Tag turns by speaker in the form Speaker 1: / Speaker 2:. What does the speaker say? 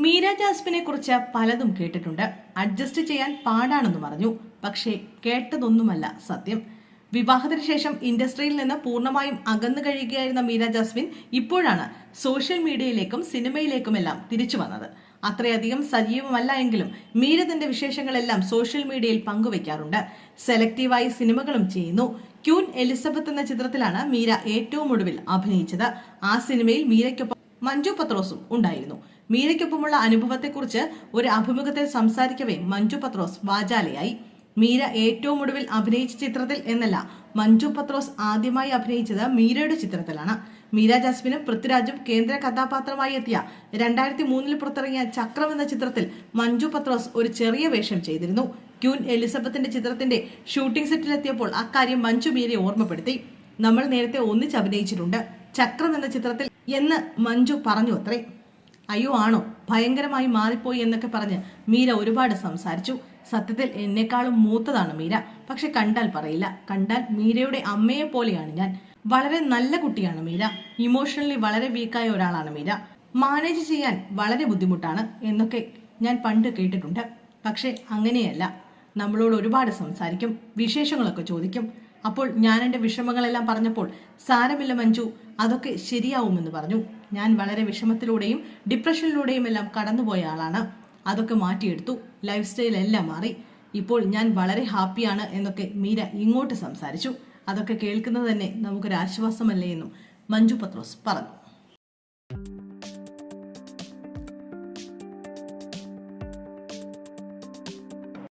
Speaker 1: മീര ജാസ്മിനെ കുറിച്ച് പലതും കേട്ടിട്ടുണ്ട്. അഡ്ജസ്റ്റ് ചെയ്യാൻ പാടാണെന്ന് പറഞ്ഞു. പക്ഷേ കേട്ടതൊന്നുമല്ല സത്യം. വിവാഹത്തിന് ശേഷം ഇൻഡസ്ട്രിയിൽ നിന്ന് പൂർണ്ണമായും അകന്നു കഴിയുകയായിരുന്ന മീര ജാസ്മിൻ ഇപ്പോഴാണ് സോഷ്യൽ മീഡിയയിലേക്കും സിനിമയിലേക്കുമെല്ലാം തിരിച്ചു വന്നത്. അത്രയധികം സജീവമല്ല എങ്കിലും മീര തന്റെ വിശേഷങ്ങളെല്ലാം സോഷ്യൽ മീഡിയയിൽ പങ്കുവയ്ക്കാറുണ്ട്. സെലക്റ്റീവായി സിനിമകളും ചെയ്യുന്നു. ക്യൂൻ എലിസബത്ത് എന്ന ചിത്രത്തിലാണ് മീര ഏറ്റവും ഒടുവിൽ അഭിനയിച്ചത്. ആ സിനിമയിൽ മീരയ്ക്കൊപ്പം മഞ്ജു പത്രോസും ഉണ്ടായിരുന്നു. മീരയ്ക്കൊപ്പമുള്ള അനുഭവത്തെക്കുറിച്ച് ഒരു അഭിമുഖത്തിൽ സംസാരിക്കവേ മഞ്ജു പത്രോസ് വാചാലയായി. മീര ഏറ്റവും ഒടുവിൽ അഭിനയിച്ച ചിത്രത്തിൽ എന്നല്ല, മഞ്ജു പത്രോസ് ആദ്യമായി അഭിനയിച്ചത് മീരയുടെ ചിത്രത്തിലാണ്. മീര ജാസ്മിനും പൃഥ്വിരാജും കേന്ദ്ര കഥാപാത്രമായി എത്തിയ 2003 പുറത്തിറങ്ങിയ ചക്രം എന്ന ചിത്രത്തിൽ മഞ്ജു പത്രോസ് ഒരു ചെറിയ വേഷം ചെയ്തിരുന്നു. ക്യൂൻ എലിസബത്തിന്റെ ചിത്രത്തിന്റെ ഷൂട്ടിംഗ് സെറ്റിലെത്തിയപ്പോൾ അക്കാര്യം മഞ്ജു മീരയെ ഓർമ്മപ്പെടുത്തി. നമ്മൾ നേരത്തെ ഒന്നിച്ച് അഭിനയിച്ചിട്ടുണ്ട് ചക്രം എന്ന ചിത്രത്തിൽ എന്ന് മഞ്ജു പറഞ്ഞു അത്രേ. അയ്യോ ആണോ, ഭയങ്കരമായി മാറിപ്പോയി എന്നൊക്കെ പറഞ്ഞ് മീര ഒരുപാട് സംസാരിച്ചു. സത്യത്തിൽ എന്നെക്കാളും മൂത്തതാണ് മീര. പക്ഷെ കണ്ടാൽ പറയില്ല. കണ്ടാൽ മീരയുടെ അമ്മയെ പോലെയാണ് ഞാൻ. വളരെ നല്ല കുട്ടിയാണ് മീര. ഇമോഷണലി വളരെ വീക്കായ ഒരാളാണ് മീര. മാനേജ് ചെയ്യാൻ വളരെ ബുദ്ധിമുട്ടാണ് എന്നൊക്കെ ഞാൻ പണ്ട് കേട്ടിട്ടുണ്ട്. പക്ഷെ അങ്ങനെയല്ല. നമ്മളോട് ഒരുപാട് സംസാരിക്കും, വിശേഷങ്ങളൊക്കെ ചോദിക്കും. അപ്പോൾ ഞാൻ എൻ്റെ വിഷമങ്ങളെല്ലാം പറഞ്ഞപ്പോൾ സാരമില്ല മഞ്ജു, അതൊക്കെ ശരിയാവുമെന്ന് പറഞ്ഞു. ഞാൻ വളരെ വിഷമത്തിലൂടെയും ഡിപ്രഷനിലൂടെയും എല്ലാം കടന്നുപോയ ആളാണ്. അതൊക്കെ മാറ്റിയെടുത്തു. ലൈഫ് സ്റ്റൈൽ എല്ലാം മാറി. ഇപ്പോൾ ഞാൻ വളരെ ഹാപ്പിയാണ് എന്നൊക്കെ മീര ഇങ്ങോട്ട് സംസാരിച്ചു. അതൊക്കെ കേൾക്കുന്നത് തന്നെ നമുക്കൊരു ആശ്വാസമല്ലേ എന്നും മഞ്ജു പത്രോസ് പറഞ്ഞു.